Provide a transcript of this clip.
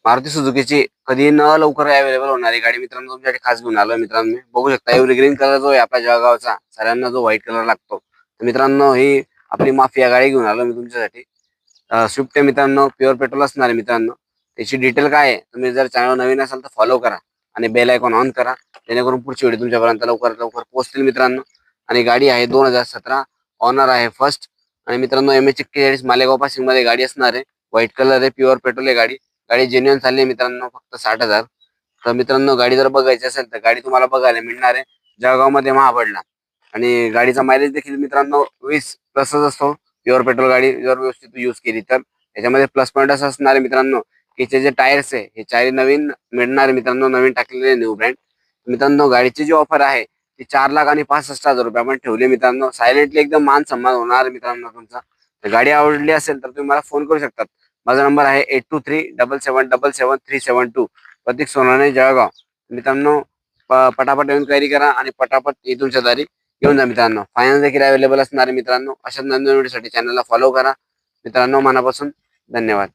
मारुती सुझुकीची कधी न लवकर अवेलेबल होणारी गाडी मित्रांनो तुमच्यासाठी खास घेऊन आलोय मित्रांनो. बघू शकता एव्हरग्रीन कलर जो आहे आपल्या जळगावचा, सगळ्यांना जो व्हाईट कलर लागतो, तर मित्रांनो ही आपली माफिया गाडी घेऊन आलो मी तुमच्यासाठी. स्विफ्ट आहे मित्रांनो, प्युअर पेट्रोल असणार आहे मित्रांनो. त्याची डिटेल काय आहे, तुम्ही जर चॅनल नवीन असाल तर फॉलो करा आणि बेल आयकॉन ऑन करा, जेणेकरून पुढची व्हिडिओ तुमच्यापर्यंत लवकरात लवकर पोहोचतील मित्रांनो. आणि गाडी आहे 2017, ऑनर आहे फर्स्ट. आणि मित्रांनो MH41 मालेगाव पासिंग मध्ये गाडी असणार आहे. व्हाईट कलर आहे, प्युअर पेट्रोल आहे गाडी. गाडी जेन्युइन चालली आहे मित्रांनो, फक्त 60,000. तर मित्रांनो गाडी जर बघायची असेल तर गाडी तुम्हाला बघायला मिळणार आहे जळगाव मध्ये महाबळला. आणि गाडीचा मायलेज देखील मित्रांनो 20 प्लसच असतो. प्युअर पेट्रोल गाडी जर व्यवस्थित यूज केली तर. याच्यामध्ये प्लस पॉईंट असं असणार आहे मित्रांनो की त्याचे जे टायर्स आहे हे चारी नवीन मिळणार आहे मित्रांनो, नवीन टाकलेले न्यू ब्रँड. मित्रांनो गाडीची जी ऑफर आहे ती 4,65,000 रुपये आपण ठेवली मित्रांनो. सायलेंटली एकदम मान सन्मान होणार मित्रांनो तुमचा. तर गाडी आवडली असेल तर तुम्ही मला फोन करू शकतात. माझा नंबर आहे 8237777372, प्रतीक सोनाने जळगाव. मित्रांनो पटापट येऊन क्वायरी करा आणि पटापट तुमच्या दारी घेऊन जा मित्रांनो. फायनान्स देखील अवेलेबल असणार आहे मित्रांनो. अशाच नवीन व्हिडिओसाठी चॅनलला फॉलो करा मित्रांनो. मनापासून धन्यवाद.